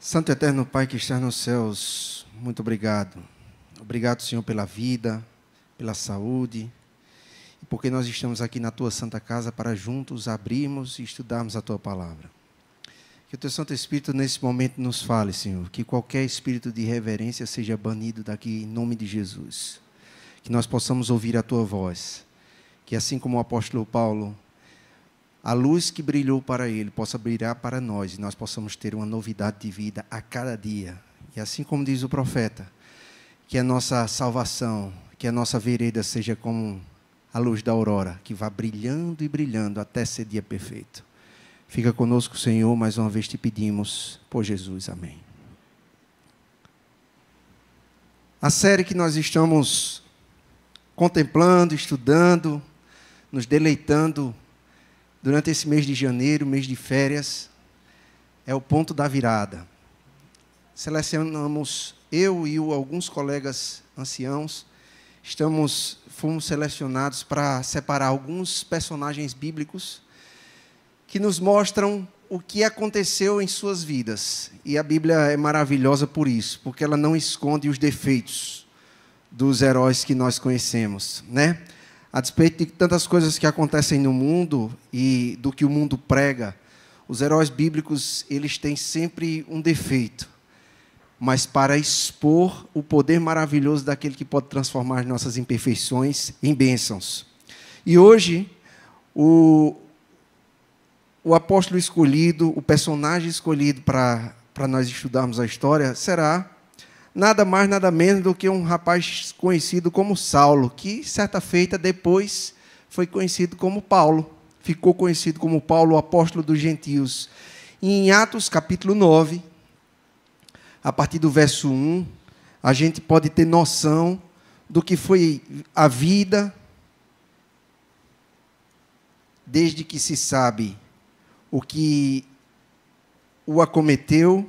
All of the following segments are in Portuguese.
Santo e eterno Pai que está nos céus, muito obrigado. Obrigado, Senhor, pela vida, pela saúde, e porque nós estamos aqui na Tua Santa Casa para juntos abrirmos e estudarmos a Tua Palavra. Que o Teu Santo Espírito nesse momento nos fale, Senhor, que qualquer espírito de reverência seja banido daqui em nome de Jesus. Que nós possamos ouvir a Tua voz, que assim como o apóstolo Paulo, a luz que brilhou para ele possa brilhar para nós e nós possamos ter uma novidade de vida a cada dia. E assim como diz o profeta, que a nossa salvação, que a nossa vereda seja como a luz da aurora, que vá brilhando e brilhando até ser dia perfeito. Fica conosco, Senhor, mais uma vez te pedimos, por Jesus, amém. A série que nós estamos contemplando, estudando, nos deleitando durante esse mês de janeiro, mês de férias, é o ponto da virada. Selecionamos, eu e alguns colegas anciãos, fomos selecionados para separar alguns personagens bíblicos que nos mostram o que aconteceu em suas vidas. E a Bíblia é maravilhosa por isso, porque ela não esconde os defeitos dos heróis que nós conhecemos, né? A despeito de tantas coisas que acontecem no mundo e do que o mundo prega, os heróis bíblicos, eles têm sempre um defeito, mas para expor o poder maravilhoso daquele que pode transformar as nossas imperfeições em bênçãos. E hoje, o apóstolo escolhido, o personagem escolhido para nós estudarmos a história, será nada mais, nada menos do que um rapaz conhecido como Saulo, que, certa feita, depois foi conhecido como Paulo. Ficou conhecido como Paulo, o apóstolo dos gentios. E em Atos, capítulo 9, a partir do verso 1, a gente pode ter noção do que foi a vida, desde que se sabe o que o acometeu,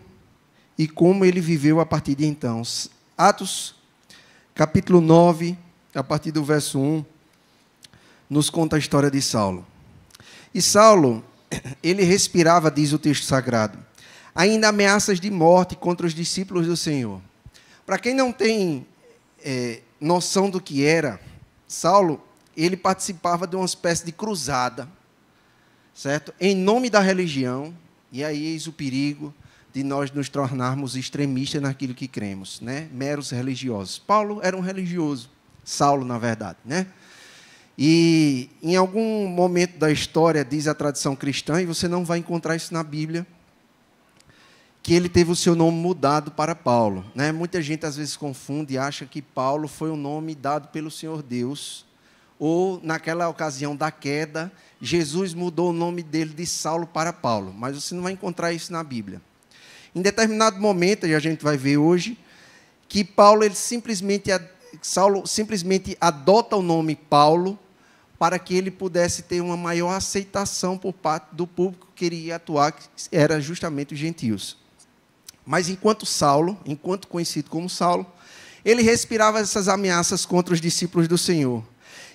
e como ele viveu a partir de então. Atos, capítulo 9, a partir do verso 1, nos conta a história de Saulo. E Saulo, ele respirava, diz o texto sagrado, ainda ameaças de morte contra os discípulos do Senhor. Para quem não tem noção do que era, Saulo, ele participava de uma espécie de cruzada, certo? Em nome da religião, e aí eis o perigo de nós nos tornarmos extremistas naquilo que cremos, né? Meros religiosos. Paulo era um religioso, Saulo, na verdade, né? E em algum momento da história, diz a tradição cristã, e você não vai encontrar isso na Bíblia, que ele teve o seu nome mudado para Paulo, né? Muita gente às vezes confunde e acha que Paulo foi um nome dado pelo Senhor Deus, ou naquela ocasião da queda, Jesus mudou o nome dele de Saulo para Paulo, mas você não vai encontrar isso na Bíblia. Em determinado momento, e a gente vai ver hoje, que Saulo simplesmente adota o nome Paulo para que ele pudesse ter uma maior aceitação por parte do público que queria atuar, que era justamente os gentios. Mas enquanto conhecido como Saulo, ele respirava essas ameaças contra os discípulos do Senhor.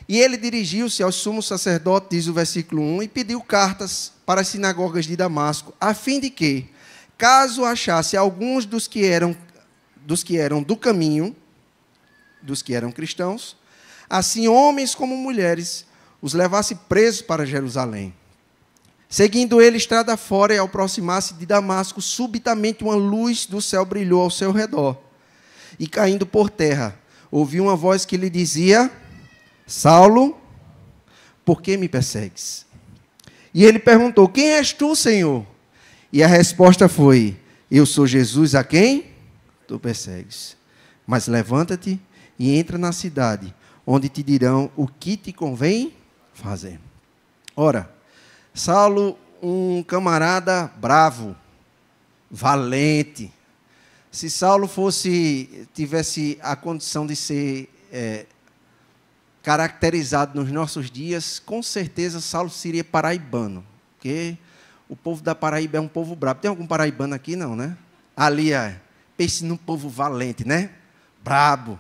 E ele dirigiu-se ao sumo sacerdote, diz o versículo 1, e pediu cartas para as sinagogas de Damasco, a fim de que, caso achasse alguns dos que eram do caminho, dos que eram cristãos, assim homens como mulheres, os levasse presos para Jerusalém. Seguindo ele estrada fora e ao aproximar-se de Damasco, subitamente uma luz do céu brilhou ao seu redor. E caindo por terra, ouviu uma voz que lhe dizia: Saulo, por que me persegues? E ele perguntou: quem és tu, Senhor? E a resposta foi: eu sou Jesus a quem tu persegues. Mas levanta-te e entra na cidade, onde te dirão o que te convém fazer. Ora, Saulo, um camarada bravo, valente. Se Saulo tivesse a condição de ser caracterizado nos nossos dias, com certeza Saulo seria paraibano, porque o povo da Paraíba é um povo bravo. Tem algum paraibano aqui? Não, né? Ali, pense num povo valente, né? Brabo.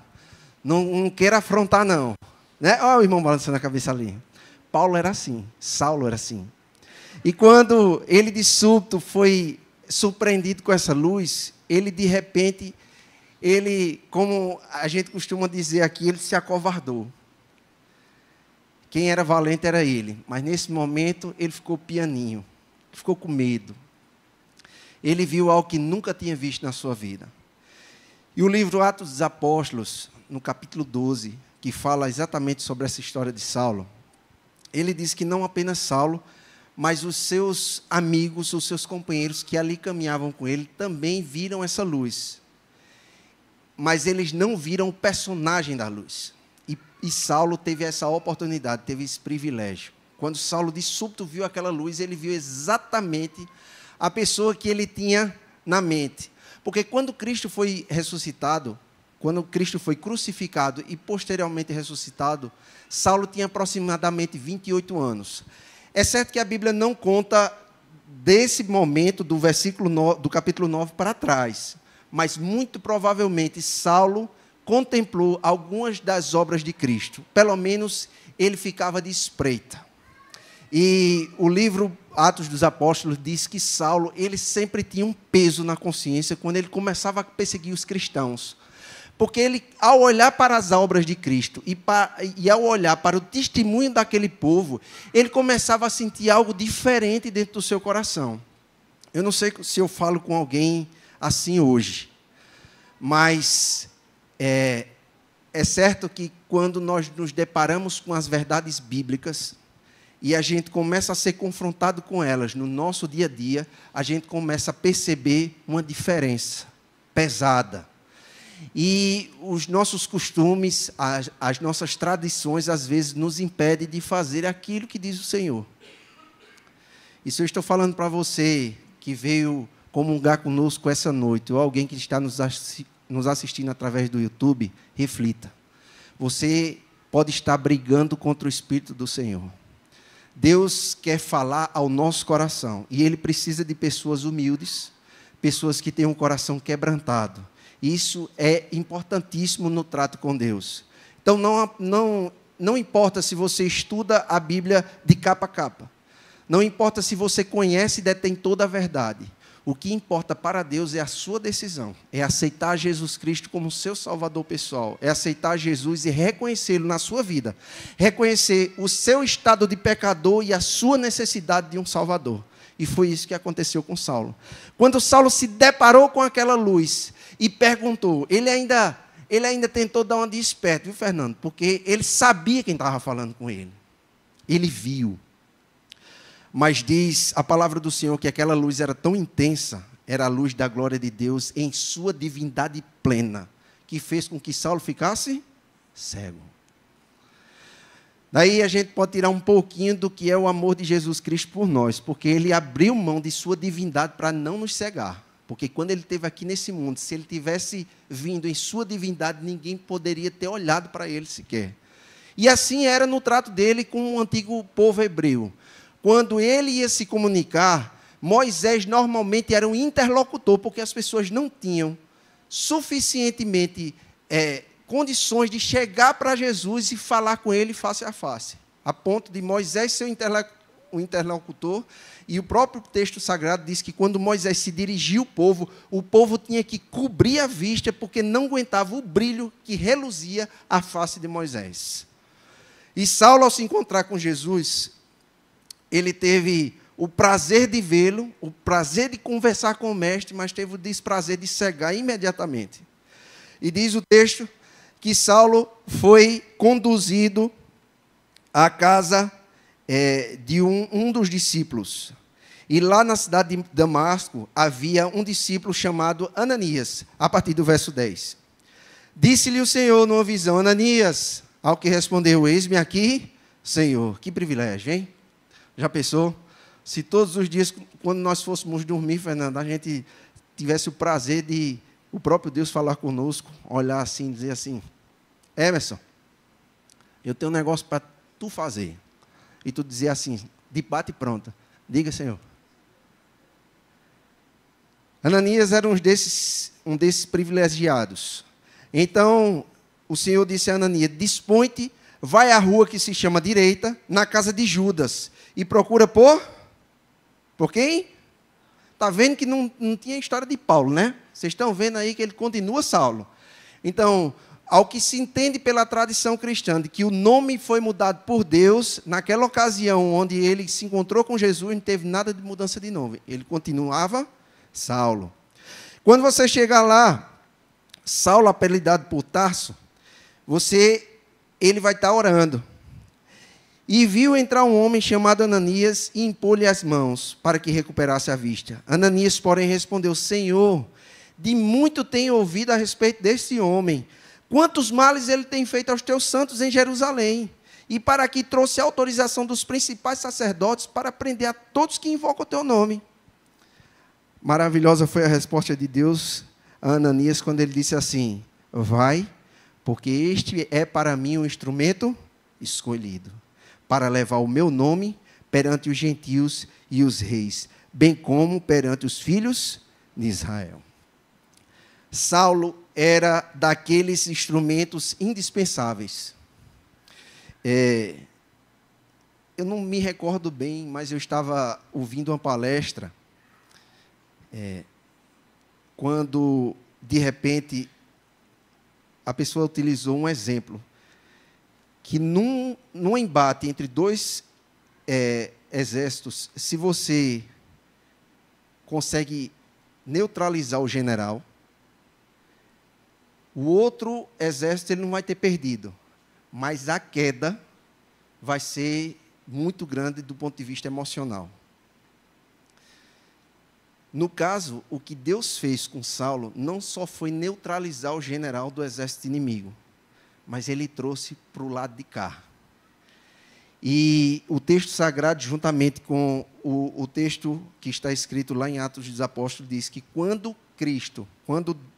Não queira afrontar, não. Né? Olha o irmão balançando a cabeça ali. Paulo era assim. Saulo era assim. E quando ele de súbito foi surpreendido com essa luz, ele de repente, como a gente costuma dizer aqui, ele se acovardou. Quem era valente era ele, mas nesse momento ele ficou pianinho, ficou com medo. Ele viu algo que nunca tinha visto na sua vida. E o livro Atos dos Apóstolos, no capítulo 12, que fala exatamente sobre essa história de Saulo, ele diz que não apenas Saulo, mas os seus amigos, os seus companheiros que ali caminhavam com ele, também viram essa luz. Mas eles não viram o personagem da luz. E Saulo teve essa oportunidade, teve esse privilégio. Quando Saulo de súbito viu aquela luz, ele viu exatamente a pessoa que ele tinha na mente. Porque quando Cristo foi ressuscitado, quando Cristo foi crucificado e posteriormente ressuscitado, Saulo tinha aproximadamente 28 anos. É certo que a Bíblia não conta desse momento, do do capítulo 9 para trás, mas muito provavelmente Saulo contemplou algumas das obras de Cristo. Pelo menos ele ficava de espreita. E o livro Atos dos Apóstolos diz que Saulo, ele sempre tinha um peso na consciência quando ele começava a perseguir os cristãos. Porque ele, ao olhar para as obras de Cristo e ao olhar para o testemunho daquele povo, ele começava a sentir algo diferente dentro do seu coração. Eu não sei se eu falo com alguém assim hoje, mas é certo que quando nós nos deparamos com as verdades bíblicas e a gente começa a ser confrontado com elas no nosso dia a dia, a gente começa a perceber uma diferença pesada. E os nossos costumes, as nossas tradições, às vezes, nos impedem de fazer aquilo que diz o Senhor. Isso eu estou falando para você que veio comungar conosco essa noite, ou alguém que está nos assistindo através do YouTube, reflita. Você pode estar brigando contra o Espírito do Senhor. Deus quer falar ao nosso coração, e Ele precisa de pessoas humildes, pessoas que têm um coração quebrantado. Isso é importantíssimo no trato com Deus. Então, não importa se você estuda a Bíblia de capa a capa. Não importa se você conhece e detém toda a verdade. O que importa para Deus é a sua decisão. É aceitar Jesus Cristo como seu Salvador pessoal. É aceitar Jesus e reconhecê-lo na sua vida. Reconhecer o seu estado de pecador e a sua necessidade de um Salvador. E foi isso que aconteceu com Saulo. Quando Saulo se deparou com aquela luz e perguntou, ele ainda tentou dar uma de esperto, viu, Fernando? Porque ele sabia quem estava falando com ele. Ele viu. Mas diz a palavra do Senhor que aquela luz era tão intensa, era a luz da glória de Deus em sua divindade plena, que fez com que Saulo ficasse cego. Daí a gente pode tirar um pouquinho do que é o amor de Jesus Cristo por nós, porque ele abriu mão de sua divindade para não nos cegar. Porque quando ele esteve aqui nesse mundo, se ele tivesse vindo em sua divindade, ninguém poderia ter olhado para ele sequer. E assim era no trato dele com o antigo povo hebreu. Quando ele ia se comunicar, Moisés normalmente era um interlocutor, porque as pessoas não tinham suficientemente condições de chegar para Jesus e falar com ele face a face, a ponto de Moisés ser o interlocutor, e o próprio texto sagrado diz que quando Moisés se dirigiu ao o povo tinha que cobrir a vista, porque não aguentava o brilho que reluzia a face de Moisés. E Saulo, ao se encontrar com Jesus, ele teve o prazer de vê-lo, o prazer de conversar com o mestre, mas teve o desprazer de cegar imediatamente. E diz o texto que Saulo foi conduzido à casa de um dos discípulos. E lá na cidade de Damasco havia um discípulo chamado Ananias, a partir do verso 10. Disse-lhe o Senhor numa visão, Ananias, ao que respondeu, eis-me aqui, Senhor. Que privilégio, hein? Já pensou? Se todos os dias, quando nós fôssemos dormir, Fernando, a gente tivesse o prazer de o próprio Deus falar conosco, olhar assim, dizer assim, Emerson, eu tenho um negócio para tu fazer. E tu dizer assim, de bate pronta, diga, Senhor. Ananias era um desses privilegiados. Então, o Senhor disse a Ananias, dispõe-te, vai à rua que se chama direita, na casa de Judas, e procura por quem? Está vendo que não tinha história de Paulo, né? Vocês estão vendo aí que ele continua Saulo. Então, ao que se entende pela tradição cristã, de que o nome foi mudado por Deus, naquela ocasião onde ele se encontrou com Jesus, não teve nada de mudança de nome. Ele continuava Saulo. Quando você chegar lá, Saulo, apelidado por Tarso, ele vai estar orando. E viu entrar um homem chamado Ananias e impor-lhe as mãos para que recuperasse a vista. Ananias, porém, respondeu: Senhor, de muito tenho ouvido a respeito desse homem. Quantos males ele tem feito aos teus santos em Jerusalém? E para aqui trouxe a autorização dos principais sacerdotes para prender a todos que invocam o teu nome. Maravilhosa foi a resposta de Deus a Ananias quando ele disse assim: vai, porque este é para mim um instrumento escolhido, para levar o meu nome perante os gentios e os reis, bem como perante os filhos de Israel. Saulo era daqueles instrumentos indispensáveis. Eu não me recordo bem, mas eu estava ouvindo uma palestra, quando, de repente, a pessoa utilizou um exemplo, que num embate entre dois exércitos, se você consegue neutralizar o general, o outro exército ele não vai ter perdido, mas a queda vai ser muito grande do ponto de vista emocional. No caso, o que Deus fez com Saulo não só foi neutralizar o general do exército inimigo, mas ele trouxe para o lado de cá. E o texto sagrado, juntamente com o texto que está escrito lá em Atos dos Apóstolos, diz que quando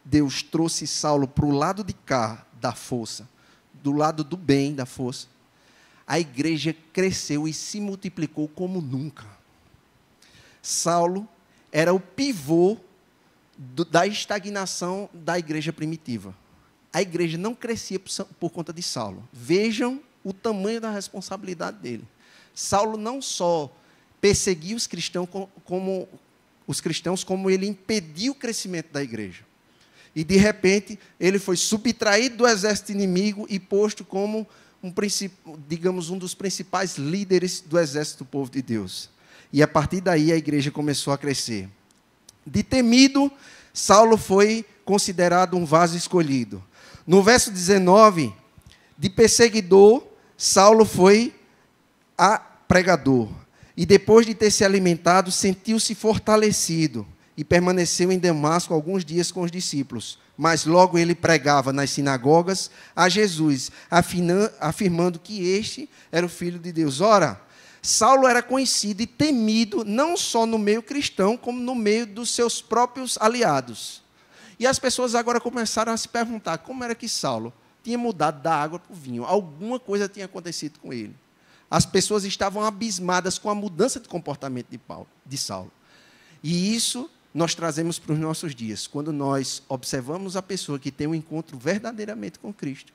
Deus trouxe Saulo para o lado de cá da força, do lado do bem da força, a igreja cresceu e se multiplicou como nunca. Saulo era o pivô da estagnação da igreja primitiva. A igreja não crescia por conta de Saulo. Vejam o tamanho da responsabilidade dele. Saulo não só perseguia os cristãos, como ele impediu o crescimento da igreja. E, de repente, ele foi subtraído do exército inimigo e posto como um dos principais líderes do exército do povo de Deus. E, a partir daí, a igreja começou a crescer. De temido, Saulo foi considerado um vaso escolhido. No verso 19, de perseguidor, Saulo foi a pregador. E depois de ter se alimentado, sentiu-se fortalecido e permaneceu em Damasco alguns dias com os discípulos. Mas logo ele pregava nas sinagogas a Jesus, afirmando que este era o Filho de Deus. Ora, Saulo era conhecido e temido não só no meio cristão, como no meio dos seus próprios aliados. E as pessoas agora começaram a se perguntar como era que Saulo tinha mudado da água para o vinho. Alguma coisa tinha acontecido com ele. As pessoas estavam abismadas com a mudança de comportamento de Saulo. E isso nós trazemos para os nossos dias. Quando nós observamos a pessoa que tem um encontro verdadeiramente com Cristo,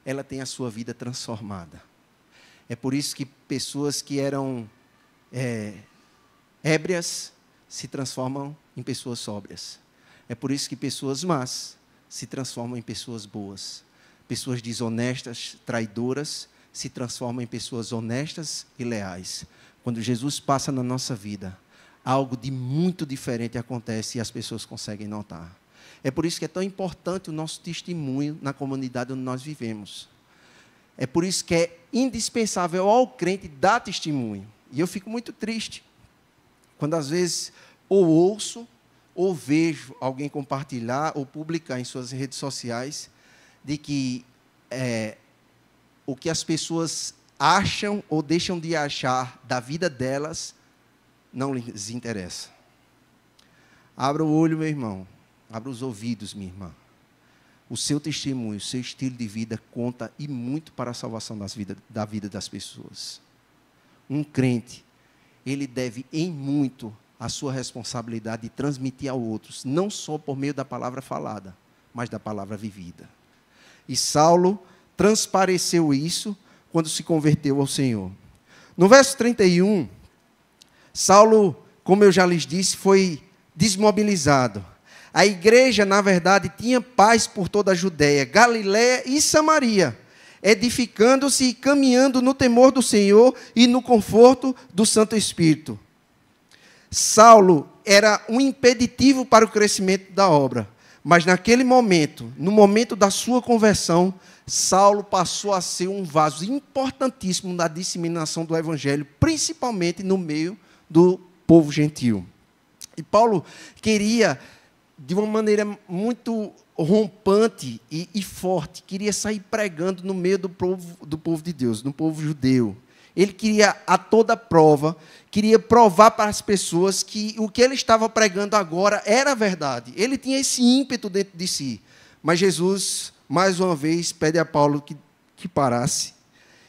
ela tem a sua vida transformada. É por isso que pessoas que eram ébrias se transformam em pessoas sóbrias. É por isso que pessoas más se transformam em pessoas boas. Pessoas desonestas, traidoras, se transformam em pessoas honestas e leais. Quando Jesus passa na nossa vida, algo de muito diferente acontece e as pessoas conseguem notar. É por isso que é tão importante o nosso testemunho na comunidade onde nós vivemos. É por isso que é indispensável ao crente dar testemunho. E eu fico muito triste quando às vezes ou ouço ou vejo alguém compartilhar ou publicar em suas redes sociais de que o que as pessoas acham ou deixam de achar da vida delas não lhes interessa. Abra o olho, meu irmão. Abra os ouvidos, minha irmã. O seu testemunho, o seu estilo de vida conta e muito para a salvação da vida das pessoas. Um crente, ele deve em muito a sua responsabilidade de transmitir a outros, não só por meio da palavra falada, mas da palavra vivida. E Saulo transpareceu isso quando se converteu ao Senhor. No verso 31, Saulo como eu já lhes disse, foi desmobilizado. A igreja, na verdade, tinha paz por toda a Judéia, Galiléia e Samaria, edificando-se e caminhando no temor do Senhor e no conforto do Santo Espírito. Saulo era um impeditivo para o crescimento da obra, mas naquele momento, no momento da sua conversão, Saulo passou a ser um vaso importantíssimo na disseminação do Evangelho, principalmente no meio do povo gentil. E Paulo queria, de uma maneira muito rompante e forte, queria sair pregando no meio do povo de Deus, no povo judeu. Ele queria, a toda prova, queria provar para as pessoas que o que ele estava pregando agora era verdade. Ele tinha esse ímpeto dentro de si. Mas Jesus, mais uma vez, pede a Paulo que parasse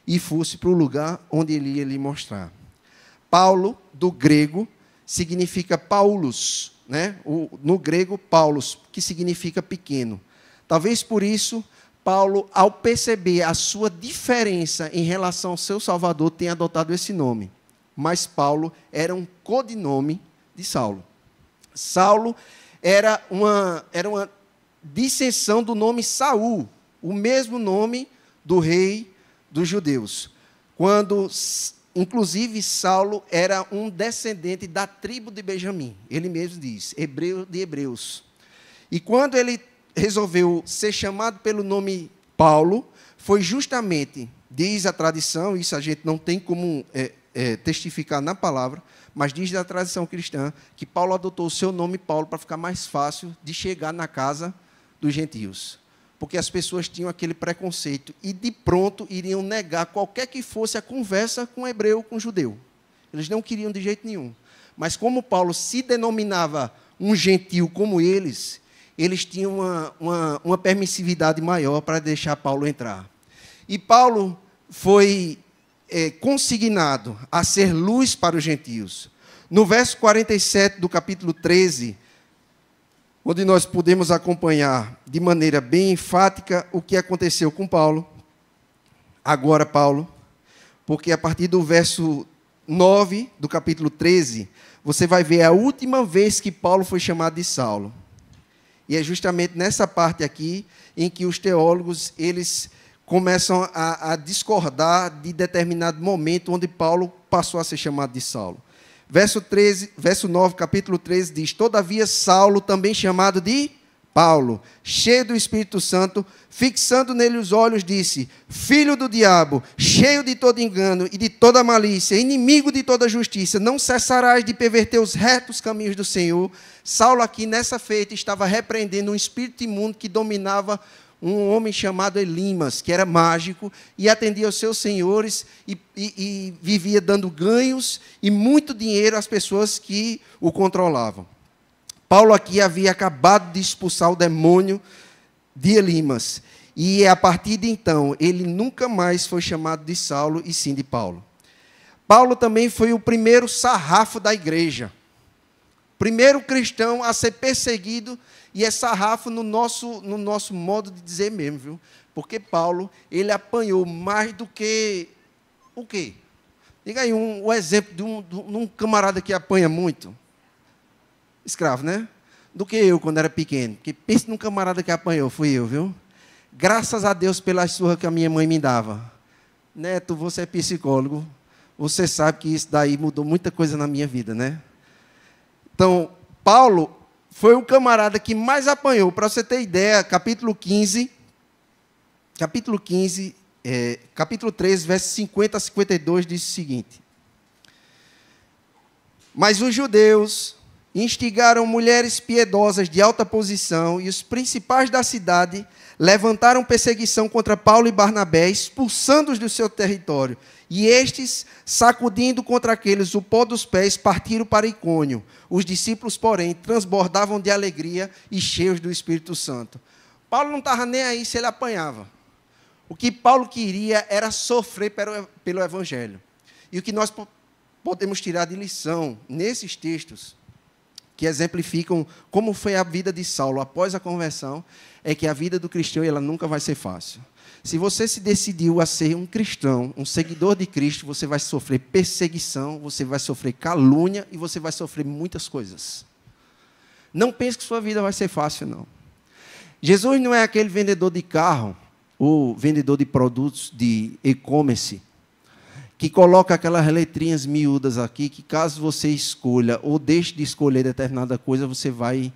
e fosse para o lugar onde ele ia lhe mostrar. Paulo, do grego, significa Paulus, né? No grego, Paulus, que significa pequeno. Talvez por isso, Paulo, ao perceber a sua diferença em relação ao seu Salvador, tenha adotado esse nome. Mas Paulo era um codinome de Saulo. Saulo era uma dissensão do nome Saul, o mesmo nome do rei dos judeus. Quando, inclusive, Saulo era um descendente da tribo de Benjamim. Ele mesmo diz, hebreu de hebreus. E quando ele resolveu ser chamado pelo nome Paulo, foi justamente, diz a tradição, isso a gente não tem como testificar na palavra, mas diz a tradição cristã, que Paulo adotou o seu nome Paulo para ficar mais fácil de chegar na casa dos gentios. Porque as pessoas tinham aquele preconceito e, de pronto, iriam negar qualquer que fosse a conversa com hebreu, com judeu. Eles não queriam de jeito nenhum. Mas como Paulo se denominava um gentil como eles tinham uma permissividade maior para deixar Paulo entrar. E Paulo foi consignado a ser luz para os gentios. No verso 47 do capítulo 13, onde nós podemos acompanhar de maneira bem enfática o que aconteceu com Paulo, agora Paulo, porque a partir do verso 9 do capítulo 13, você vai ver a última vez que Paulo foi chamado de Saulo. E é justamente nessa parte aqui em que os teólogos eles começam a discordar de determinado momento onde Paulo passou a ser chamado de Saulo. Verso 9, capítulo 13, diz: Todavia Saulo, também chamado de Paulo, cheio do Espírito Santo, fixando nele os olhos, disse: Filho do diabo, cheio de todo engano e de toda malícia, inimigo de toda justiça, não cessarás de perverter os retos caminhos do Senhor. Saulo aqui, nessa feita, estava repreendendo um espírito imundo que dominava um homem chamado Elimas, que era mágico, e atendia aos seus senhores e vivia dando ganhos e muito dinheiro às pessoas que o controlavam. Paulo aqui havia acabado de expulsar o demônio de Elimas, e a partir de então, ele nunca mais foi chamado de Saulo, e sim de Paulo. Paulo também foi o primeiro sarrafo da igreja. Primeiro cristão a ser perseguido, e é sarrafo no nosso modo de dizer mesmo, viu? Porque Paulo, ele apanhou mais do que o quê? Diga aí um exemplo de um camarada que apanha muito. Escravo, né? Do que eu, quando era pequeno. Porque pense num camarada que apanhou, fui eu, viu? Graças a Deus pelas surras que a minha mãe me dava. Neto, você é psicólogo, você sabe que isso daí mudou muita coisa na minha vida, né? Então, Paulo foi o camarada que mais apanhou. Para você ter ideia, capítulo 13, versos 50 a 52, diz o seguinte: Mas os judeus instigaram mulheres piedosas de alta posição, e os principais da cidade levantaram perseguição contra Paulo e Barnabé, expulsando-os do seu território. E estes, sacudindo contra aqueles o pó dos pés, partiram para Icônio. Os discípulos, porém, transbordavam de alegria e cheios do Espírito Santo. Paulo não estava nem aí se ele apanhava. O que Paulo queria era sofrer pelo Evangelho. E o que nós podemos tirar de lição nesses textos que exemplificam como foi a vida de Saulo após a conversão, é que a vida do cristão ela nunca vai ser fácil. Se você se decidiu a ser um cristão, um seguidor de Cristo, você vai sofrer perseguição, você vai sofrer calúnia e você vai sofrer muitas coisas. Não pense que sua vida vai ser fácil, não. Jesus não é aquele vendedor de carro, ou vendedor de produtos de e-commerce, que coloca aquelas letrinhas miúdas aqui, que caso você escolha ou deixe de escolher determinada coisa, você vai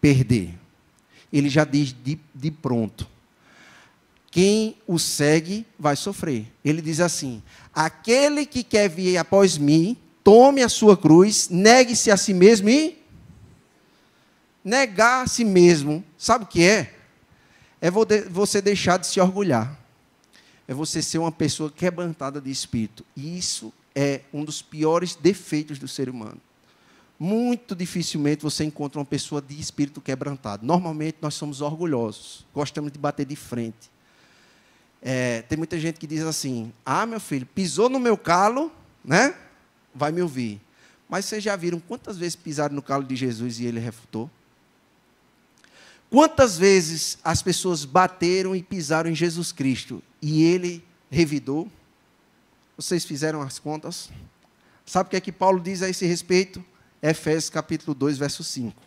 perder. Ele já diz de pronto. Quem o segue vai sofrer. Ele diz assim: aquele que quer vir após mim, tome a sua cruz, negue-se a si mesmo e... Negar a si mesmo, sabe o que é? É você deixar de se orgulhar. É você ser uma pessoa quebrantada de espírito. E isso é um dos piores defeitos do ser humano. Muito dificilmente você encontra uma pessoa de espírito quebrantado. Normalmente nós somos orgulhosos, gostamos de bater de frente. Tem muita gente que diz assim: ah, meu filho, pisou no meu calo, né? Vai me ouvir. Mas vocês já viram quantas vezes pisaram no calo de Jesus e ele refutou? Quantas vezes as pessoas bateram e pisaram em Jesus Cristo e ele revidou? Vocês fizeram as contas? Sabe o que é que Paulo diz a esse respeito? Efésios capítulo 2, verso 5.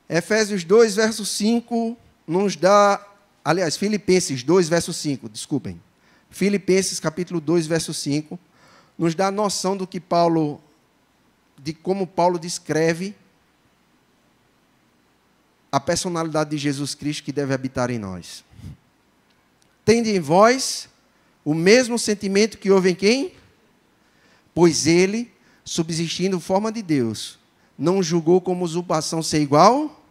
Efésios 2, verso 5 nos dá... Aliás, Filipenses 2, verso 5, desculpem. Filipenses capítulo 2, verso 5, nos dá a noção do que Paulo... de como Paulo descreve a personalidade de Jesus Cristo que deve habitar em nós. Tende em vós o mesmo sentimento que houve em quem? Pois ele, subsistindo em forma de Deus, não julgou como usurpação ser igual,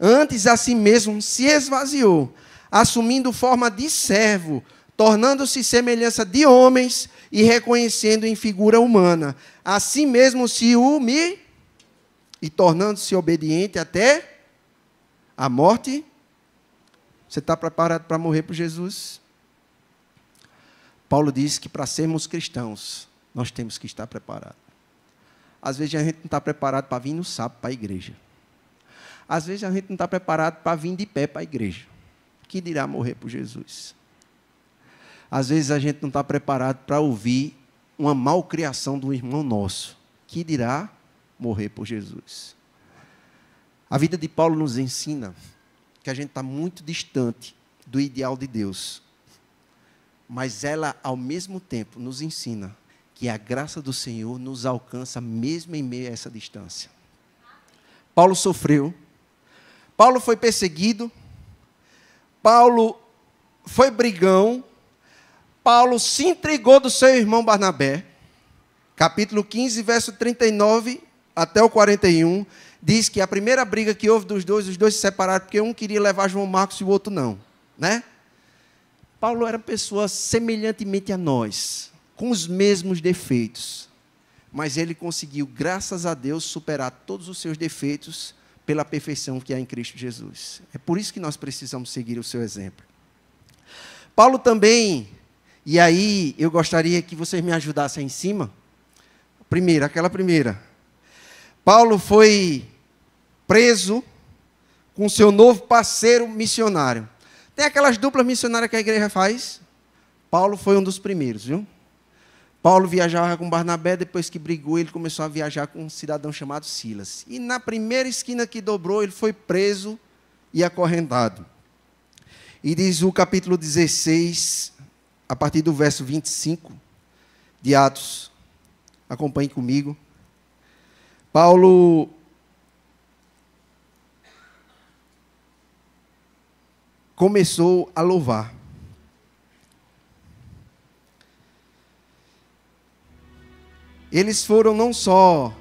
antes a si mesmo se esvaziou, assumindo forma de servo, tornando-se semelhança de homens e reconhecendo em figura humana, a si mesmo se humilhou e tornando-se obediente até a morte. Você está preparado para morrer por Jesus? Paulo diz que para sermos cristãos, nós temos que estar preparados. Às vezes a gente não está preparado para vir no sábado para a igreja. Às vezes a gente não está preparado para vir de pé para a igreja. Que dirá morrer por Jesus? Às vezes a gente não está preparado para ouvir uma malcriação do irmão nosso. Que dirá morrer por Jesus? A vida de Paulo nos ensina que a gente está muito distante do ideal de Deus. Mas ela, ao mesmo tempo, nos ensina que a graça do Senhor nos alcança mesmo em meio a essa distância. Paulo sofreu. Paulo foi perseguido. Paulo foi brigão. Paulo se entregou do seu irmão Barnabé. Capítulo 15, verso 39 até o 41, diz que a primeira briga que houve dos dois, os dois se separaram porque um queria levar João Marcos e o outro não, né? Paulo era uma pessoa semelhantemente a nós, com os mesmos defeitos, mas ele conseguiu, graças a Deus, superar todos os seus defeitos pela perfeição que há em Cristo Jesus. É por isso que nós precisamos seguir o seu exemplo. Paulo também, e aí eu gostaria que vocês me ajudassem em cima. Aquela primeira. Paulo foi preso com seu novo parceiro missionário. Tem aquelas duplas missionárias que a igreja faz? Paulo foi um dos primeiros, viu? Paulo viajava com Barnabé, depois que brigou, ele começou a viajar com um cidadão chamado Silas. E na primeira esquina que dobrou, ele foi preso e acorrentado. E diz o capítulo 16, a partir do verso 25 de Atos. Acompanhe comigo. Paulo começou a louvar. Eles foram não só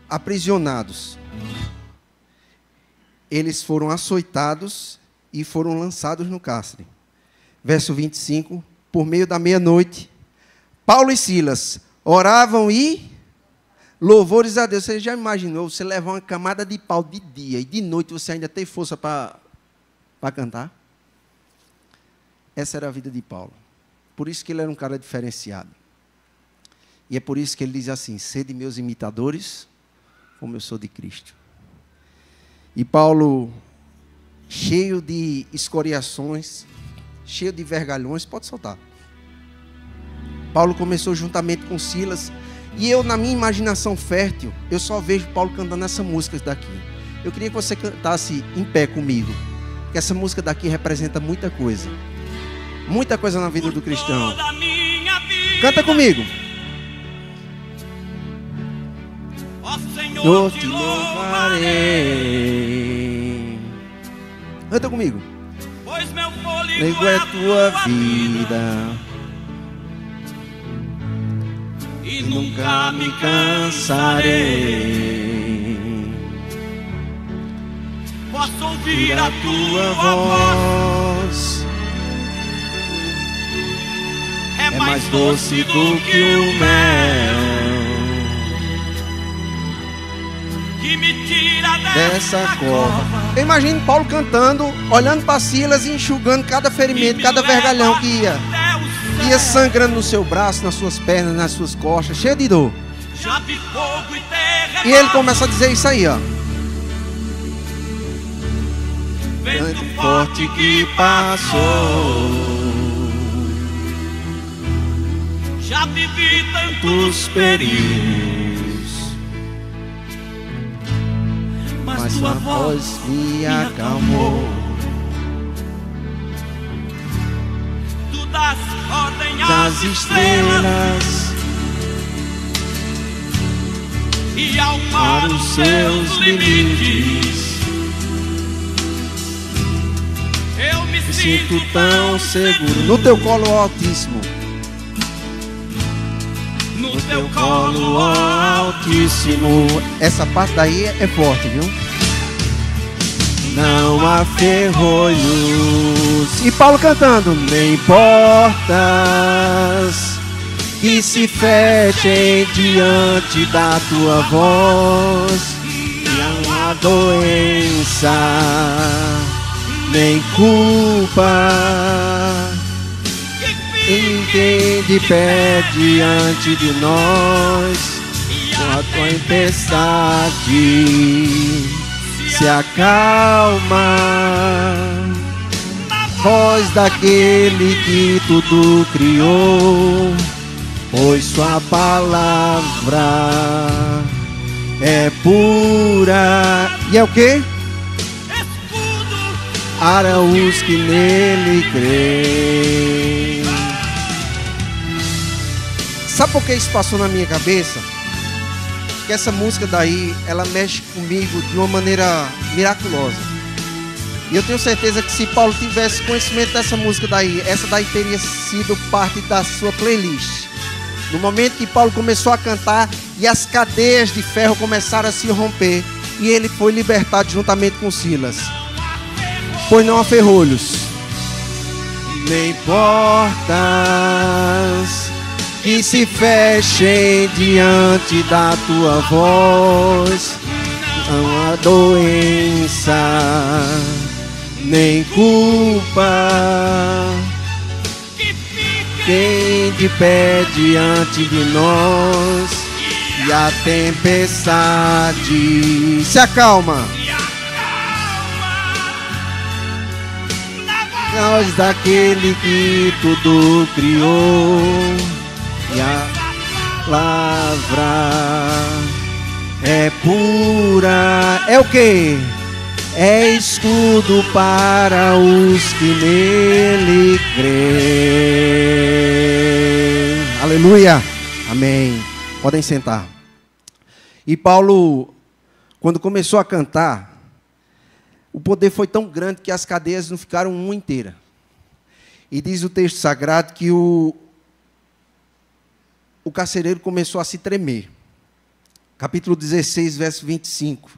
aprisionados, eles foram açoitados e foram lançados no cárcere. Verso 25, por meio da meia-noite, Paulo e Silas oravam e louvores a Deus. Você já imaginou você levar uma camada de pau de dia e de noite você ainda tem força para cantar? Essa era a vida de Paulo. Por isso que ele era um cara diferenciado. E é por isso que ele diz assim: sede meus imitadores, como eu sou de Cristo. E Paulo, cheio de escoriações, cheio de vergalhões, pode soltar. Paulo começou juntamente com Silas. E eu, na minha imaginação fértil, eu só vejo Paulo cantando essa música daqui. Eu queria que você cantasse em pé comigo, porque essa música daqui representa muita coisa. Muita coisa na vida do cristão. Canta comigo. Ó Senhor, te louvarei. Canta comigo. Pois meu fôlego É tua vida. E Nunca me cansarei. Posso Ouvir ouvir a tua voz. É É mais doce do que o mel. Que me tira Dessa cova. Eu imagino Paulo cantando, olhando para Silas e enxugando cada ferimento, cada vergalhão que ia sangrando no seu braço, nas suas pernas, nas suas costas, cheio de dor. Já vi fogo e terremoto. E ele começa a dizer isso aí, ó. Vento Forte que passou, Já vivi tantos dos perigos, mas tua sua voz me acalmou. Tu das ordem Das às estrelas estrelas e ao mar para os os seus seus limites. limites. Eu me Me sinto sinto tão seguro no teu colo, ó Altíssimo. no Teu colo, ó Altíssimo. Essa parte daí é forte, viu? Não há ferrolhos. E Paulo cantando: nem portas que se fechem diante da tua voz. Não há doença, nem culpa em quem de pé diante de nós. Com a tempestade se acalma. Voz daquele que tudo criou, pois sua palavra é pura. E é o quê? escudo Para os que nele creem. Sabe por que isso passou na minha cabeça? Que essa música daí, ela mexe comigo de uma maneira miraculosa. E eu tenho certeza que se Paulo tivesse conhecimento dessa música daí, essa daí teria sido parte da sua playlist. No momento que Paulo começou a cantar e as cadeias de ferro começaram a se romper, e ele foi libertado juntamente com Silas. Pois não há ferrolhos, nem portas que se fechem diante da tua voz. Não há doença, nem culpa quem de pé diante de nós. E a tempestade se acalma. Voz daquele que tudo criou, e a palavra é pura. É o que? É escudo para os que nele creem. Aleluia. Amém. Podem sentar. E Paulo, quando começou a cantar, o poder foi tão grande que as cadeias não ficaram uma inteira. E diz o texto sagrado que o carcereiro começou a se tremer. Capítulo 16, verso 25.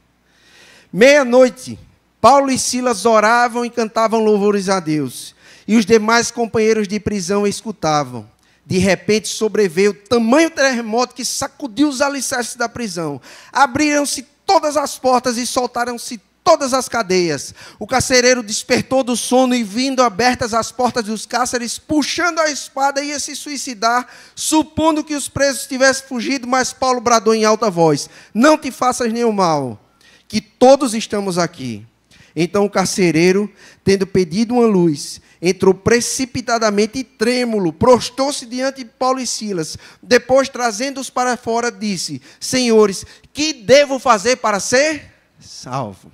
Meia-noite, Paulo e Silas oravam e cantavam louvores a Deus. E os demais companheiros de prisão escutavam. De repente sobreveio tamanho terremoto que sacudiu os alicerces da prisão. Abriram-se todas as portas e soltaram-se todas as cadeias. O carcereiro despertou do sono e, vindo abertas as portas dos cárceres, puxando a espada, ia se suicidar, supondo que os presos tivessem fugido, mas Paulo bradou em alta voz: não te faças nenhum mal, que todos estamos aqui. Então o carcereiro, tendo pedido uma luz, entrou precipitadamente e trêmulo, prostou-se diante de Paulo e Silas. Depois, trazendo-os para fora, disse: senhores, que devo fazer para ser salvo?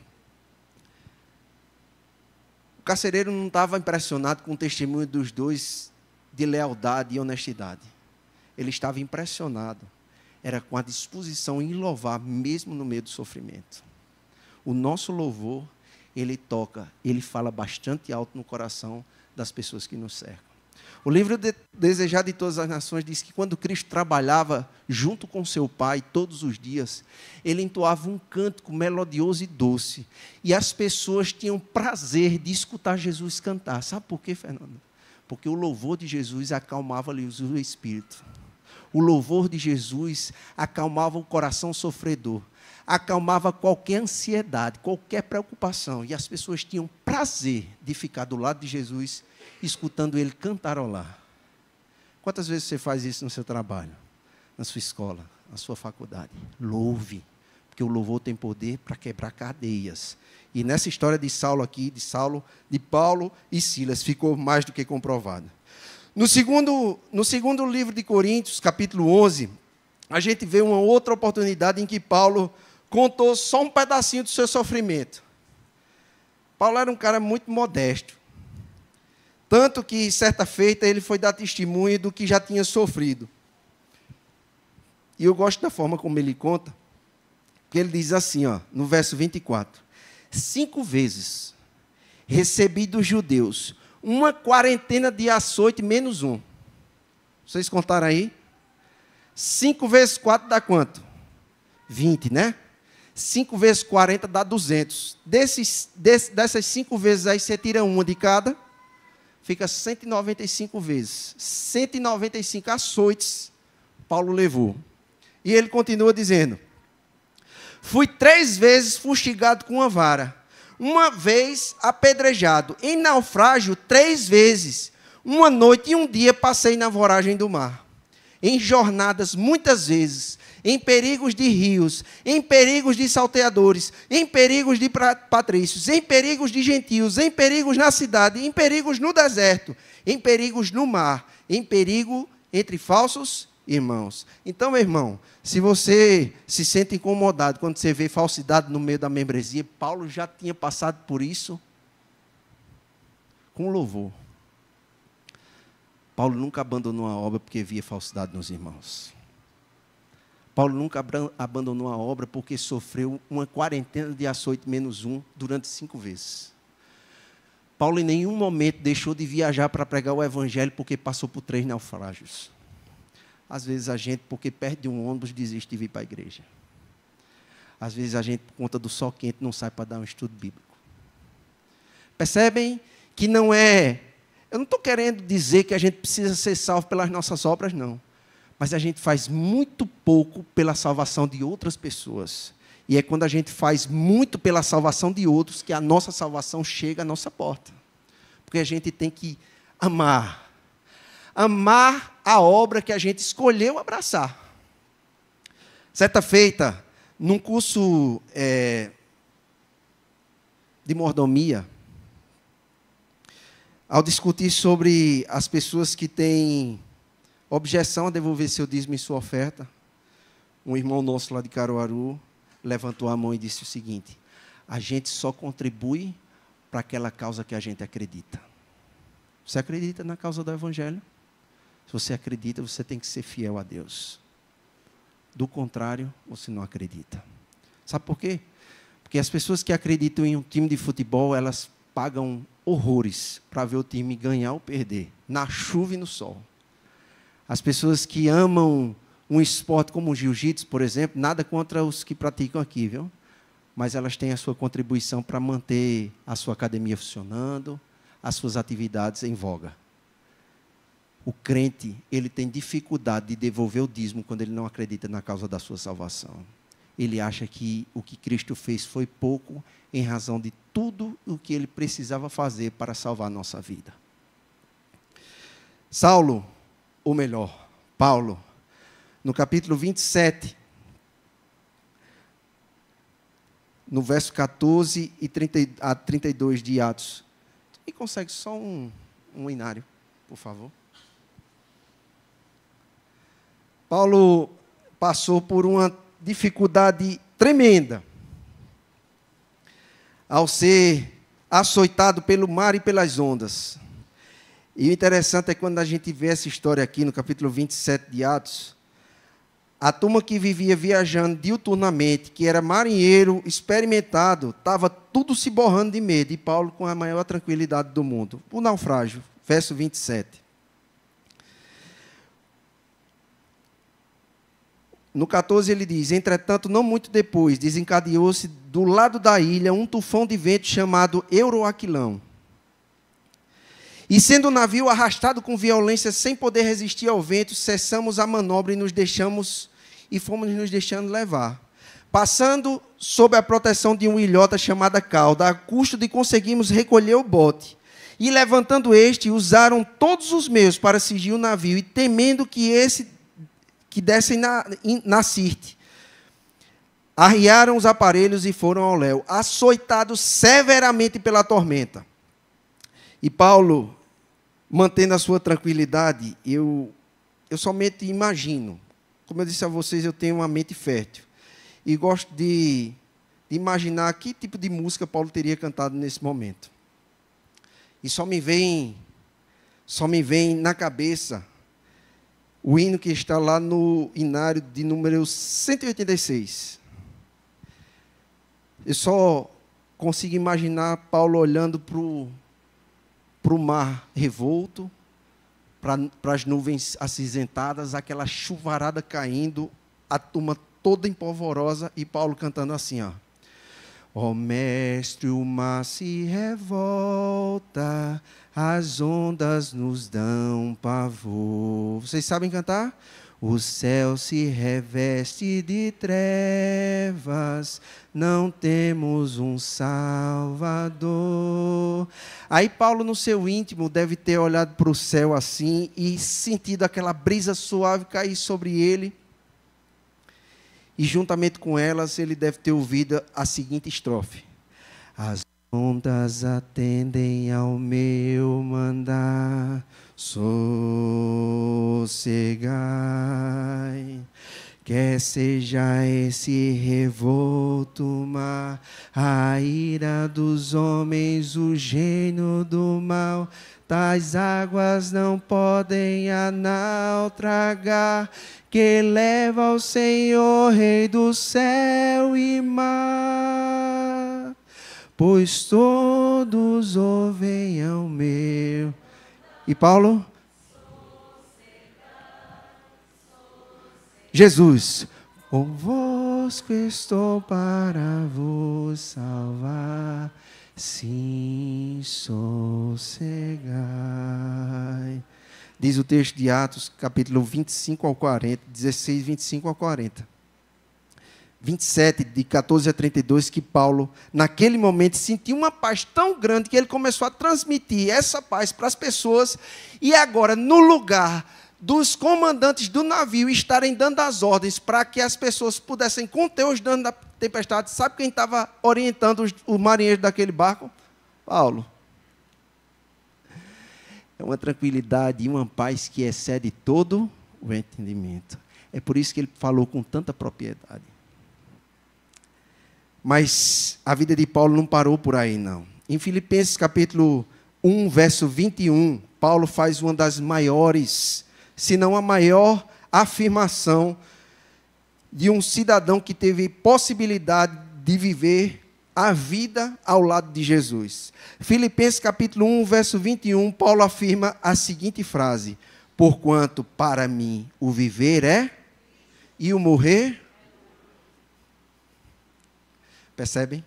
O carcereiro não estava impressionado com o testemunho dos dois de lealdade e honestidade. Ele estava impressionado. Era com a disposição em louvar, mesmo no meio do sofrimento. O nosso louvor, ele toca, ele fala bastante alto no coração das pessoas que nos cercam. O livro Desejado de Todas as Nações diz que quando Cristo trabalhava junto com seu Pai todos os dias, ele entoava um cântico melodioso e doce. E as pessoas tinham prazer de escutar Jesus cantar. Sabe por quê, Fernando? Porque o louvor de Jesus acalmava-lhes o espírito. O louvor de Jesus acalmava o coração sofredor. Acalmava qualquer ansiedade, qualquer preocupação. E as pessoas tinham prazer de ficar do lado de Jesus, escutando ele cantarolar. Quantas vezes você faz isso no seu trabalho, na sua escola, na sua faculdade? Louve, porque o louvor tem poder para quebrar cadeias. E nessa história de Saulo aqui, de Paulo e Silas, ficou mais do que comprovado. No segundo livro de Coríntios, capítulo 11, a gente vê uma outra oportunidade em que Paulo contou só um pedacinho do seu sofrimento. Paulo era um cara muito modesto. Tanto que, certa feita, ele foi dar testemunho do que já tinha sofrido. E eu gosto da forma como ele conta, que ele diz assim, no verso 24: 5 vezes recebi dos judeus uma quarentena de açoite menos um. Vocês contaram aí? 5 vezes 4 dá quanto? 20, né? 5 vezes 40 dá 200. Dessas 5 vezes aí, você tira uma de cada, fica 195 vezes. 195 açoites Paulo levou. E ele continua dizendo: fui 3 vezes fustigado com uma vara, uma vez apedrejado, em naufrágio 3 vezes, uma noite e um dia passei na voragem do mar, em jornadas muitas vezes, em perigos de rios, em perigos de salteadores, em perigos de patrícios, em perigos de gentios, em perigos na cidade, em perigos no deserto, em perigos no mar, em perigo entre falsos irmãos. Então, meu irmão, se você se sente incomodado quando você vê falsidade no meio da membresia, Paulo já tinha passado por isso com louvor. Paulo nunca abandonou a obra porque via falsidade nos irmãos. Paulo nunca abandonou a obra porque sofreu uma quarentena de açoite menos um durante 5 vezes. Paulo em nenhum momento deixou de viajar para pregar o evangelho porque passou por 3 naufrágios. Às vezes a gente, porque perde um ônibus, desiste de vir para a igreja. Às vezes a gente, por conta do sol quente, não sai para dar um estudo bíblico. Percebem que não é... Eu não estou querendo dizer que a gente precisa ser salvo pelas nossas obras, não. Mas a gente faz muito pouco pela salvação de outras pessoas. E é quando a gente faz muito pela salvação de outros que a nossa salvação chega à nossa porta. Porque a gente tem que amar. Amar a obra que a gente escolheu abraçar. Certa feita, num curso de mordomia, ao discutir sobre as pessoas que têm objeção a devolver seu dízimo e sua oferta, um irmão nosso lá de Caruaru levantou a mão e disse o seguinte: a gente só contribui para aquela causa que a gente acredita. Você acredita na causa do evangelho? Se você acredita, você tem que ser fiel a Deus. Do contrário, você não acredita. Sabe por quê? Porque as pessoas que acreditam em um time de futebol, elas pagam horrores para ver o time ganhar ou perder, na chuva e no sol. As pessoas que amam um esporte como o jiu-jitsu, por exemplo, nada contra os que praticam aqui, viu? Mas elas têm a sua contribuição para manter a sua academia funcionando, as suas atividades em voga. O crente, ele tem dificuldade de devolver o dízimo quando ele não acredita na causa da sua salvação. ele acha que o que Cristo fez foi pouco em razão de tudo o que ele precisava fazer para salvar a nossa vida. Saulo, ou melhor, Paulo, no capítulo 27, no verso 14 e 32 de Atos. E consegue só um inário, por favor. Paulo passou por uma dificuldade tremenda ao ser açoitado pelo mar e pelas ondas. E o interessante é quando a gente vê essa história aqui no capítulo 27 de Atos, a turma que vivia viajando diuturnamente, que era marinheiro experimentado, estava tudo se borrando de medo, e Paulo com a maior tranquilidade do mundo. O naufrágio, verso 27. No 14 ele diz: entretanto, não muito depois, desencadeou-se do lado da ilha um tufão de vento chamado Euroaquilão. E sendo o navio arrastado com violência, sem poder resistir ao vento, cessamos a manobra e fomos nos deixando levar. Passando sob a proteção de uma ilhota chamada cauda, a custo de conseguirmos recolher o bote. E levantando este, usaram todos os meios para cingir o navio, e temendo que dessem na Sirte, arriaram os aparelhos e foram ao léu, açoitados severamente pela tormenta. E Paulo, mantendo a sua tranquilidade, eu somente imagino. Como eu disse a vocês, eu tenho uma mente fértil. E gosto de imaginar que tipo de música Paulo teria cantado nesse momento. E só me vem na cabeça o hino que está lá no inário de número 186. Eu só consigo imaginar Paulo olhando para o mar revolto, para as nuvens acinzentadas, aquela chuvarada caindo, a turma toda empolvorosa, e Paulo cantando assim, ó: ó mestre, o mar se revolta, as ondas nos dão pavor. Vocês sabem cantar? O céu se reveste de trevas, não temos um Salvador. Aí Paulo, no seu íntimo, deve ter olhado para o céu assim e sentido aquela brisa suave cair sobre ele. E juntamente com elas, ele deve ter ouvido a seguinte estrofe: as ondas atendem ao meu mandar, sossegai. Quer seja esse revolto mar, a ira dos homens, o gênio do mal, tais águas não podem naufragar, que leva ao Senhor, Rei do céu e mar. Pois todos ouvem ao meu. E Paulo? Jesus, convosco estou para vos salvar, sim, sossegai. Diz o texto de Atos, capítulo 25 ao 40, 16, 25 ao 40. 27, de 14 a 32, que Paulo, naquele momento, sentiu uma paz tão grande que ele começou a transmitir essa paz para as pessoas, e agora, no lugar dos comandantes do navio estarem dando as ordens para que as pessoas pudessem conter os danos da tempestade, sabe quem estava orientando os marinheiros daquele barco? Paulo. É uma tranquilidade e uma paz que excede todo o entendimento. É por isso que ele falou com tanta propriedade. Mas a vida de Paulo não parou por aí, não. Em Filipenses capítulo 1, verso 21, Paulo faz uma das maiores, se não a maior afirmação de um cidadão que teve possibilidade de viver a vida ao lado de Jesus. Filipenses capítulo 1, verso 21, Paulo afirma a seguinte frase: porquanto para mim o viver é e o morrer. Percebem?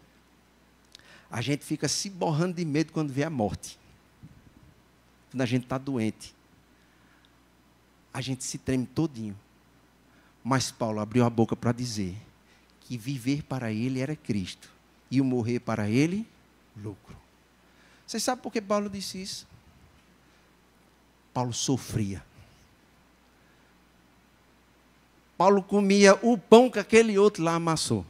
A gente fica se borrando de medo quando vê a morte. Quando a gente está doente, a gente se treme todinho. Mas Paulo abriu a boca para dizer que viver para ele era Cristo e o morrer para ele, lucro. Vocês sabem por que Paulo disse isso? Paulo sofria. Paulo comia o pão que aquele outro lá amassou.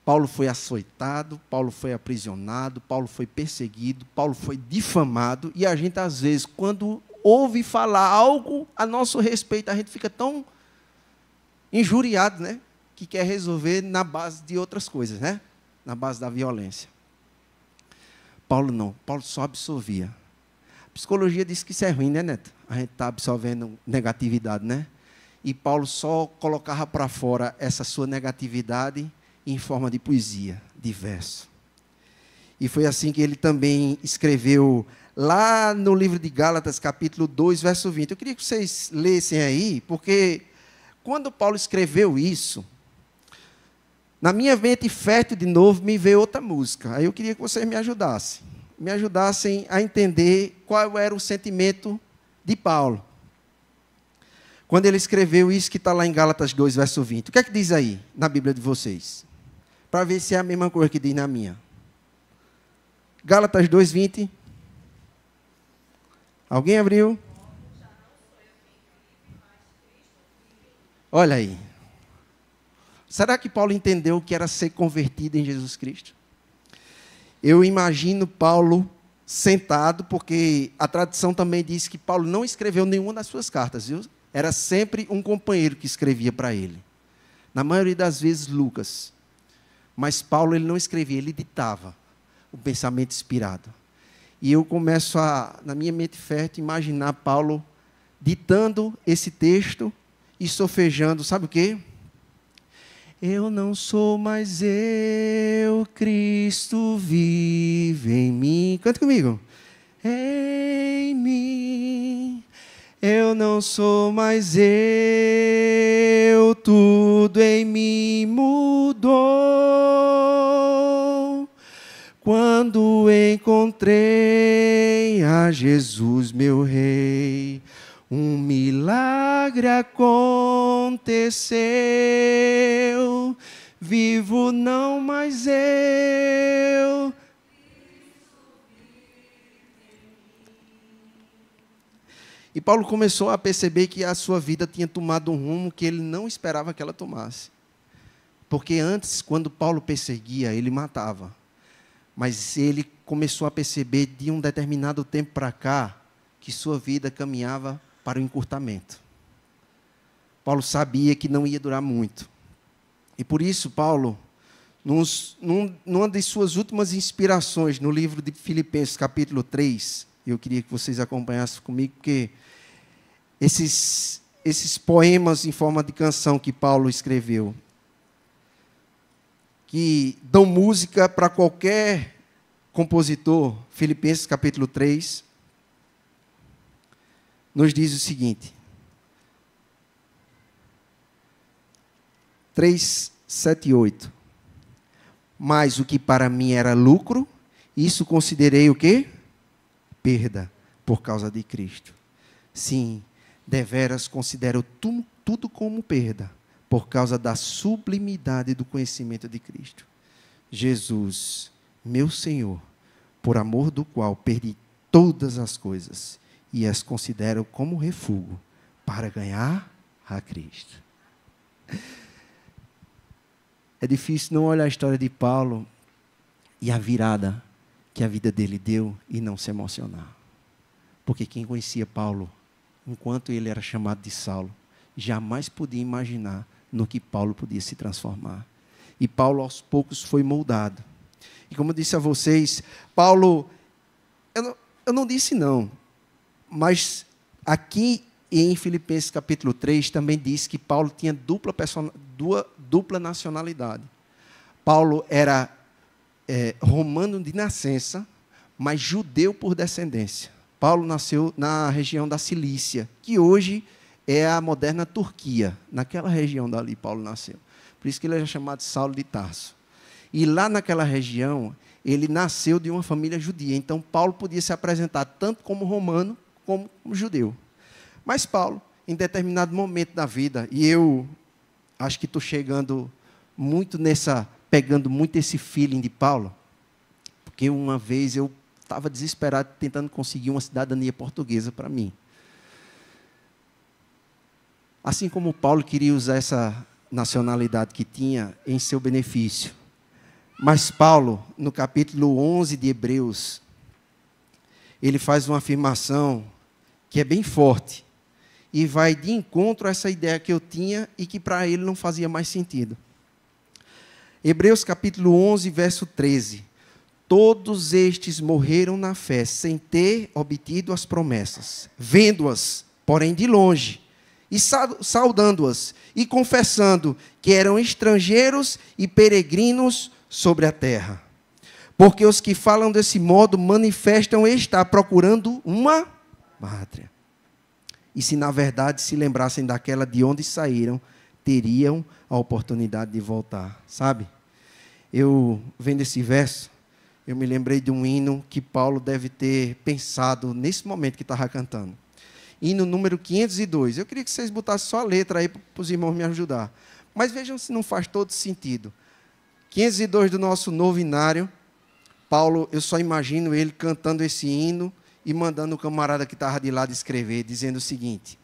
Paulo foi açoitado, Paulo foi aprisionado, Paulo foi perseguido, Paulo foi difamado. E a gente, às vezes, quando ouve falar algo a nosso respeito, a gente fica tão injuriado, né? Que quer resolver na base de outras coisas, né? Na base da violência. Paulo não, Paulo só absorvia. A psicologia diz que isso é ruim, né, Neto? A gente está absorvendo negatividade, né? E Paulo só colocava para fora essa sua negatividade em forma de poesia, de verso. E foi assim que ele também escreveu lá no livro de Gálatas, capítulo 2, verso 20. Eu queria que vocês lessem aí, porque quando Paulo escreveu isso, na minha mente fértil de novo me veio outra música. Aí eu queria que vocês me ajudassem a entender qual era o sentimento de Paulo. Quando ele escreveu isso que está lá em Gálatas 2, verso 20. O que é que diz aí na Bíblia de vocês? Para ver se é a mesma coisa que diz na minha. Gálatas 2, 20. Alguém abriu? Olha aí. Será que Paulo entendeu o que era ser convertido em Jesus Cristo? Eu imagino Paulo sentado, porque a tradição também diz que Paulo não escreveu nenhuma das suas cartas, viu? Era sempre um companheiro que escrevia para ele. Na maioria das vezes, Lucas. Mas Paulo ele não escrevia, ele ditava o pensamento inspirado. E eu começo na minha mente fértil, imaginar Paulo ditando esse texto e sofejando, sabe o quê? Eu não sou mais eu, Cristo vive em mim. Canta comigo. Em mim, eu não sou mais eu, tudo em mim mudou. Quando encontrei a Jesus, meu Rei, um milagre aconteceu, vivo não mais eu. E Paulo começou a perceber que a sua vida tinha tomado um rumo que ele não esperava que ela tomasse. Porque antes, quando Paulo perseguia, ele matava. Mas ele começou a perceber de um determinado tempo para cá que sua vida caminhava para o encurtamento. Paulo sabia que não ia durar muito. E por isso, Paulo, numa de suas últimas inspirações, no livro de Filipenses, capítulo 3, eu queria que vocês acompanhassem comigo, porque esses poemas em forma de canção que Paulo escreveu, que dão música para qualquer compositor, Filipenses, capítulo 3, nos diz o seguinte, 3, 7 e 8. Mas o que para mim era lucro, isso considerei o quê? Perda, por causa de Cristo. Sim, deveras considero tudo como perda, por causa da sublimidade do conhecimento de Cristo. Jesus, meu Senhor, por amor do qual perdi todas as coisas, e as considero como refúgio para ganhar a Cristo. É difícil não olhar a história de Paulo e a virada que a vida dele deu e não se emocionar. Porque quem conhecia Paulo, enquanto ele era chamado de Saulo, jamais podia imaginar no que Paulo podia se transformar. E Paulo, aos poucos, foi moldado. E como eu disse a vocês, Paulo, eu não disse não, mas aqui em Filipenses capítulo 3 também diz que Paulo tinha dupla nacionalidade. Paulo era romano de nascença, mas judeu por descendência. Paulo nasceu na região da Cilícia, que hoje é a moderna Turquia. Naquela região dali Paulo nasceu. Por isso que ele era chamado Saulo de Tarso. E lá naquela região, ele nasceu de uma família judia. Então, Paulo podia se apresentar tanto como romano, como judeu. Mas Paulo, em determinado momento da vida, e eu acho que estou chegando pegando muito esse feeling de Paulo, porque uma vez eu estava desesperado tentando conseguir uma cidadania portuguesa para mim. Assim como Paulo queria usar essa nacionalidade que tinha em seu benefício. Mas Paulo, no capítulo 11 de Hebreus, ele faz uma afirmação que é bem forte e vai de encontro a essa ideia que eu tinha e que para ele não fazia mais sentido. Hebreus capítulo 11, verso 13. Todos estes morreram na fé, sem ter obtido as promessas, vendo-as, porém de longe, e saudando-as, e confessando que eram estrangeiros e peregrinos sobre a terra. Porque os que falam desse modo manifestam estar procurando uma pátria. E se na verdade se lembrassem daquela de onde saíram, teriam a oportunidade de voltar. Sabe? Eu, vendo esse verso, eu me lembrei de um hino que Paulo deve ter pensado nesse momento que estava cantando. Hino número 502. Eu queria que vocês botassem só a letra aí para os irmãos me ajudar. Mas vejam se não faz todo sentido. 502 do nosso novo hinário. Paulo, eu só imagino ele cantando esse hino e mandando o camarada que estava de lado escrever, dizendo o seguinte: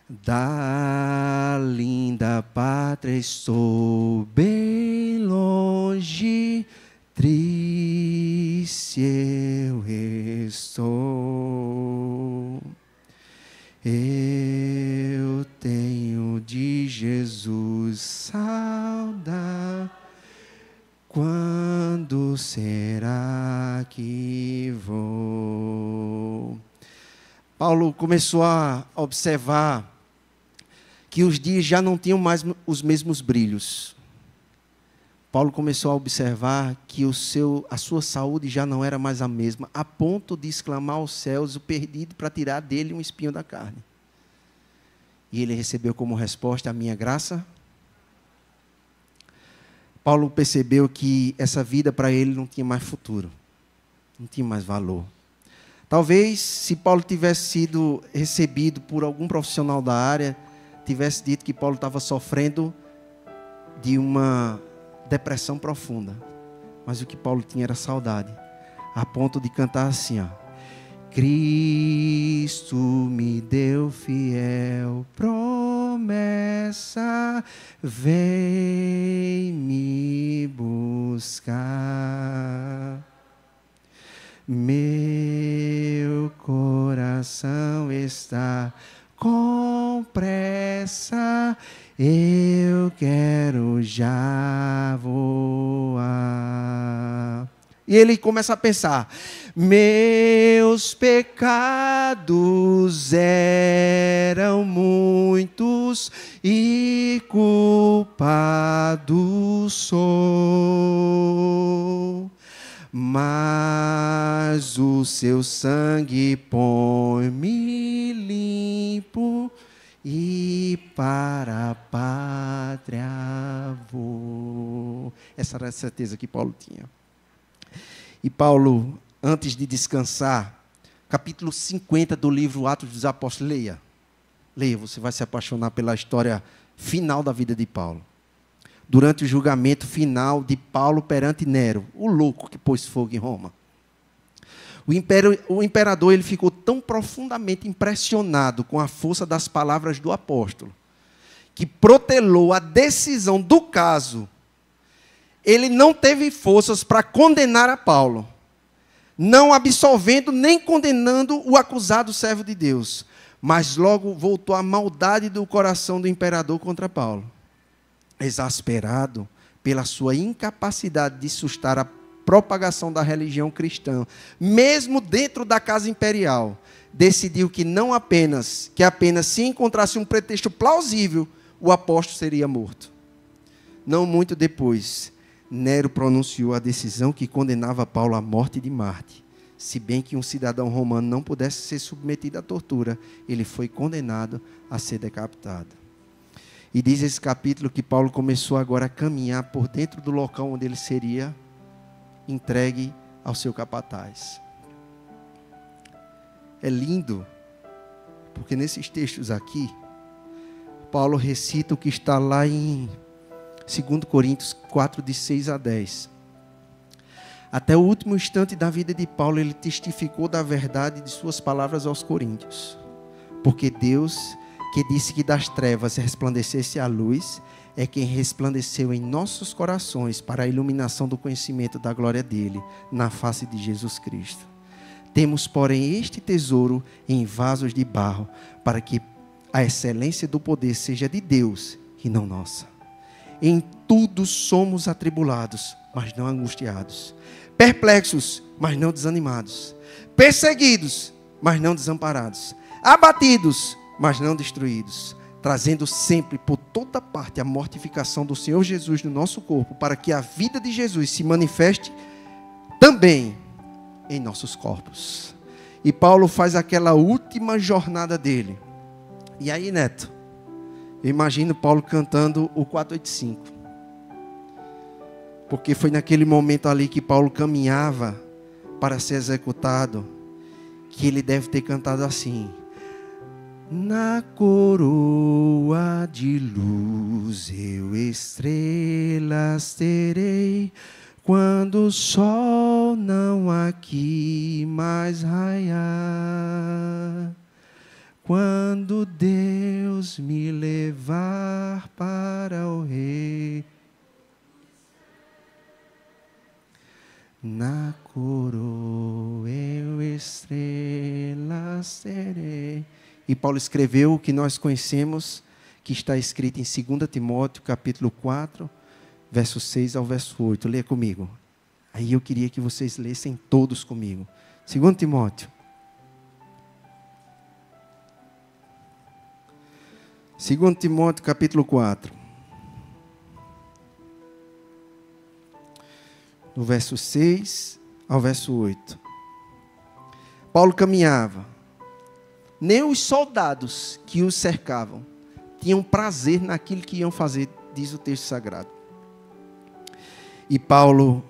da linda pátria estou bem longe, triste eu estou. Eu tenho de Jesus saudade. Quando será que vou? Paulo começou a observar que os dias já não tinham mais os mesmos brilhos. Paulo começou a observar que a sua saúde já não era mais a mesma, a ponto de exclamar aos céus o perdido para tirar dele um espinho da carne. E ele recebeu como resposta: a minha graça. Paulo percebeu que essa vida para ele não tinha mais futuro, não tinha mais valor. Talvez, se Paulo tivesse sido recebido por algum profissional da área, tivesse dito que Paulo estava sofrendo de uma depressão profunda. Mas o que Paulo tinha era saudade, a ponto de cantar assim, ó: Cristo me deu fiel promessa, vem me buscar. Meu coração está com pressa, eu quero já voar. E ele começa a pensar: meus pecados eram muitos e culpado sou, mas o seu sangue põe-me limpo e para a pátria vou. Essa era a certeza que Paulo tinha. E Paulo, antes de descansar, capítulo 50 do livro Atos dos Apóstolos, leia. Leia, você vai se apaixonar pela história final da vida de Paulo. Durante o julgamento final de Paulo perante Nero, o louco que pôs fogo em Roma. O imperador ele ficou tão profundamente impressionado com a força das palavras do apóstolo, que protelou a decisão do caso. Ele não teve forças para condenar a Paulo, não absolvendo nem condenando o acusado servo de Deus, mas logo voltou a maldade do coração do imperador contra Paulo. Exasperado pela sua incapacidade de sustar a propagação da religião cristã, mesmo dentro da casa imperial, decidiu que apenas se encontrasse um pretexto plausível, o apóstolo seria morto. Não muito depois, Nero pronunciou a decisão que condenava Paulo à morte de Marte. Se bem que um cidadão romano não pudesse ser submetido à tortura, ele foi condenado a ser decapitado. E diz esse capítulo que Paulo começou agora a caminhar por dentro do local onde ele seria entregue ao seu capataz. É lindo, porque nesses textos aqui, Paulo recita o que está lá em 2 Coríntios 4, de 6 a 10. Até o último instante da vida de Paulo, ele testificou da verdade de suas palavras aos coríntios. Porque Deus, que disse que das trevas resplandecesse a luz, é quem resplandeceu em nossos corações para a iluminação do conhecimento da glória dele, na face de Jesus Cristo. Temos, porém, este tesouro em vasos de barro, para que a excelência do poder seja de Deus e não nossa. Em tudo somos atribulados, mas não angustiados. Perplexos, mas não desanimados. Perseguidos, mas não desamparados. Abatidos, mas não destruídos. Trazendo sempre por toda parte a mortificação do Senhor Jesus no nosso corpo, para que a vida de Jesus se manifeste também em nossos corpos. E Paulo faz aquela última jornada dele. E aí, Neto, eu imagino Paulo cantando o 485. Porque foi naquele momento ali que Paulo caminhava para ser executado, que ele deve ter cantado assim: na coroa de luz eu estrelas terei, quando o sol não aqui mais raiar, quando Deus me levar para o rei. Na coroa eu estrelas terei. E Paulo escreveu o que nós conhecemos, que está escrito em 2 Timóteo, capítulo 4, verso 6 ao verso 8. Leia comigo. Aí eu queria que vocês lessem todos comigo. 2 Timóteo. 2 Timóteo, capítulo 4. Do verso 6 ao verso 8. Paulo caminhava. Nem os soldados que o cercavam tinham prazer naquilo que iam fazer, diz o texto sagrado. E Paulo,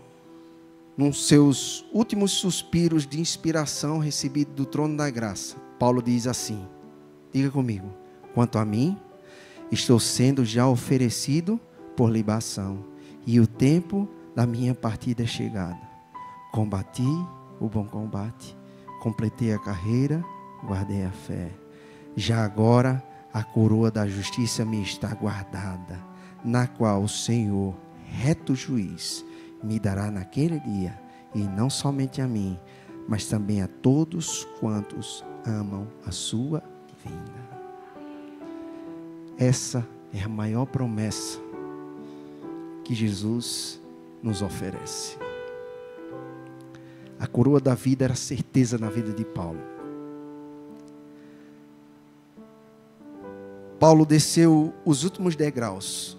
nos seus últimos suspiros de inspiração recebido do trono da graça, Paulo diz assim, diga comigo: quanto a mim, estou sendo já oferecido por libação, e o tempo da minha partida é chegada. Combati o bom combate, completei a carreira, guardei a fé. Já agora a coroa da justiça me está guardada, na qual o Senhor, reto juiz, me dará naquele dia, e não somente a mim, mas também a todos quantos amam a sua vinda. Essa é a maior promessa que Jesus nos oferece. A coroa da vida era certeza na vida de Paulo. Paulo desceu os últimos degraus.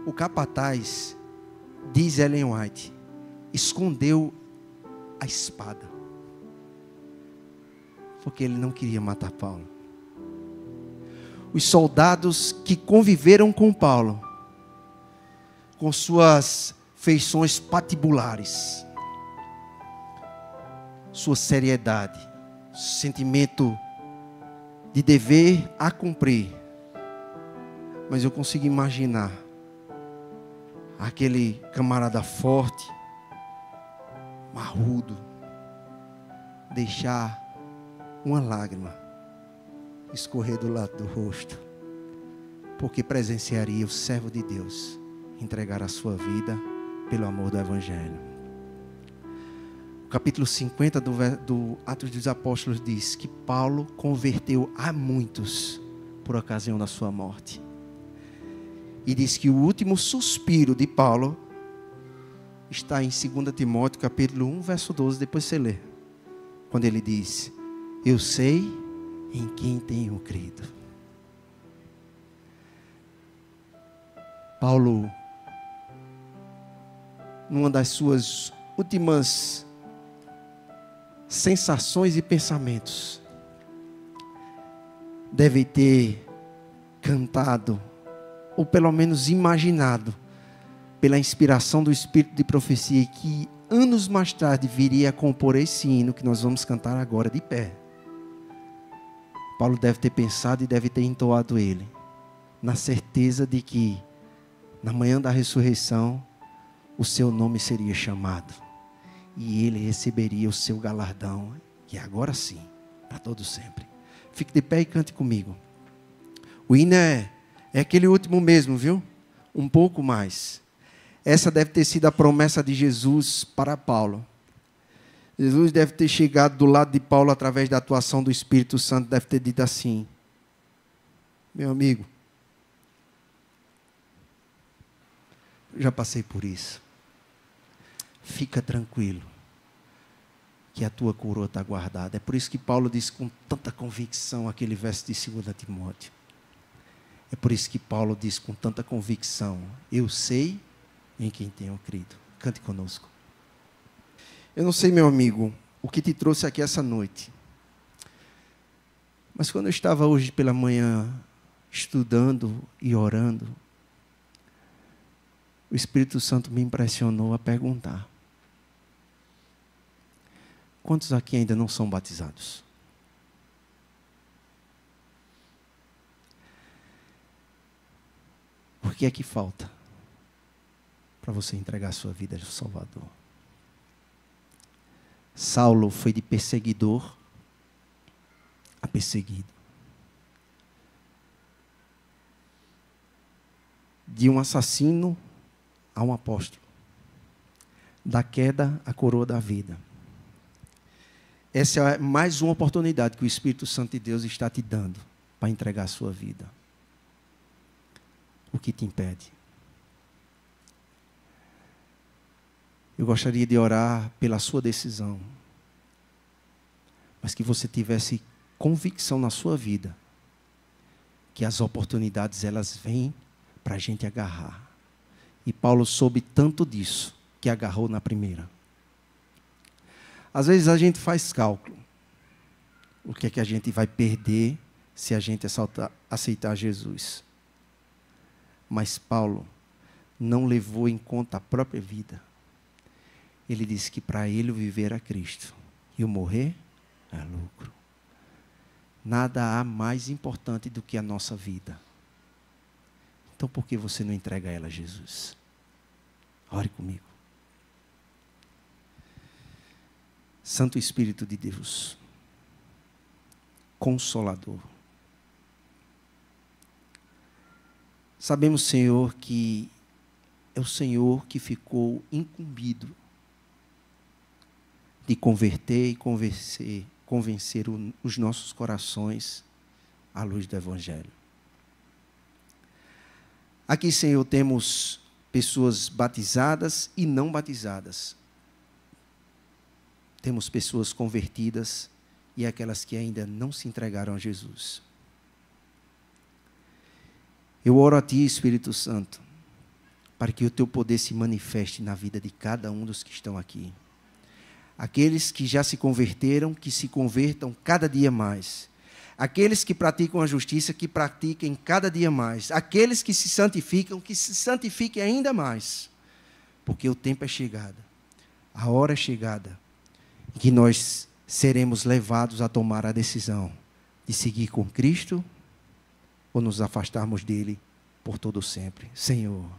O capataz, diz Ellen White, escondeu a espada, porque ele não queria matar Paulo. Os soldados que conviveram com Paulo, com suas feições patibulares, sua seriedade, sentimento de dever a cumprir. Mas eu consigo imaginar aquele camarada forte, marrudo, deixar uma lágrima escorrer do lado do rosto, porque presenciaria o servo de Deus entregar a sua vida pelo amor do Evangelho. O capítulo 50 do Atos dos Apóstolos diz que Paulo converteu a muitos por ocasião da sua morte. E diz que o último suspiro de Paulo está em 2 Timóteo, capítulo 1, verso 12, depois você lê. Quando ele diz: eu sei em quem tenho crido. Paulo, numa das suas últimas sensações e pensamentos, deve ter cantado, ou pelo menos imaginado, pela inspiração do Espírito de profecia, que anos mais tarde viria a compor esse hino que nós vamos cantar agora de pé. Paulo deve ter pensado e deve ter entoado ele: na certeza de que, na manhã da ressurreição, o seu nome seria chamado. E ele receberia o seu galardão, que agora sim, para todo sempre. Fique de pé e cante comigo. O hino é aquele último mesmo, viu? Um pouco mais. Essa deve ter sido a promessa de Jesus para Paulo. Jesus deve ter chegado do lado de Paulo através da atuação do Espírito Santo, deve ter dito assim: meu amigo, eu já passei por isso. Fica tranquilo, que a tua coroa está guardada. É por isso que Paulo diz com tanta convicção aquele verso de 2 Timóteo. É por isso que Paulo diz com tanta convicção: eu sei em quem tenho crido. Cante conosco. Eu não sei, meu amigo, o que te trouxe aqui essa noite. Mas quando eu estava hoje pela manhã estudando e orando, o Espírito Santo me impressionou a perguntar: quantos aqui ainda não são batizados? O que é que falta para você entregar a sua vida ao Salvador? Saulo foi de perseguidor a perseguido. De um assassino a um apóstolo. Da queda à coroa da vida. Essa é mais uma oportunidade que o Espírito Santo de Deus está te dando para entregar a sua vida. O que te impede? Eu gostaria de orar pela sua decisão, mas que você tivesse convicção na sua vida que as oportunidades elas vêm para a gente agarrar. E Paulo soube tanto disso que agarrou na primeira. Às vezes a gente faz cálculo. O que é que a gente vai perder se a gente aceitar Jesus? Mas Paulo não levou em conta a própria vida. Ele disse que para ele o viver é Cristo e o morrer é lucro. Nada há mais importante do que a nossa vida. Então por que você não entrega ela a Jesus? Ore comigo. Santo Espírito de Deus, Consolador. Sabemos, Senhor, que é o Senhor que ficou incumbido de converter e convencer os nossos corações à luz do Evangelho. Aqui, Senhor, temos pessoas batizadas e não batizadas. Temos pessoas convertidas e aquelas que ainda não se entregaram a Jesus. Eu oro a Ti, Espírito Santo, para que o Teu poder se manifeste na vida de cada um dos que estão aqui. Aqueles que já se converteram, que se convertam cada dia mais. Aqueles que praticam a justiça, que pratiquem cada dia mais. Aqueles que se santificam, que se santifiquem ainda mais. Porque o tempo é chegado. A hora é chegada. Em que nós seremos levados a tomar a decisão de seguir com Cristo ou nos afastarmos dele por todo sempre. Senhor,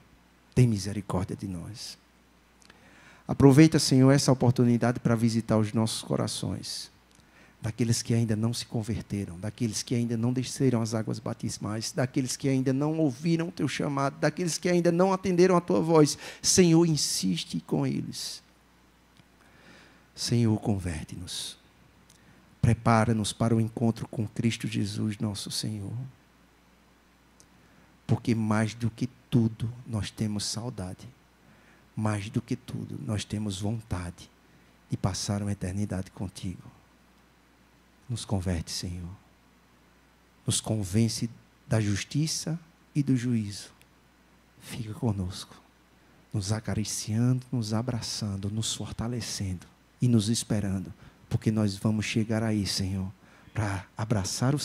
tem misericórdia de nós. Aproveita, Senhor, essa oportunidade para visitar os nossos corações. Daqueles que ainda não se converteram, daqueles que ainda não desceram as águas batismais, daqueles que ainda não ouviram o Teu chamado, daqueles que ainda não atenderam a Tua voz. Senhor, insiste com eles. Senhor, converte-nos. Prepara-nos para o encontro com Cristo Jesus, nosso Senhor. Porque mais do que tudo, nós temos saudade. Mais do que tudo, nós temos vontade de passar uma eternidade contigo. Nos converte, Senhor. Nos convence da justiça e do juízo. Fica conosco, nos acariciando, nos abraçando, nos fortalecendo e nos esperando, porque nós vamos chegar aí, Senhor, para abraçar o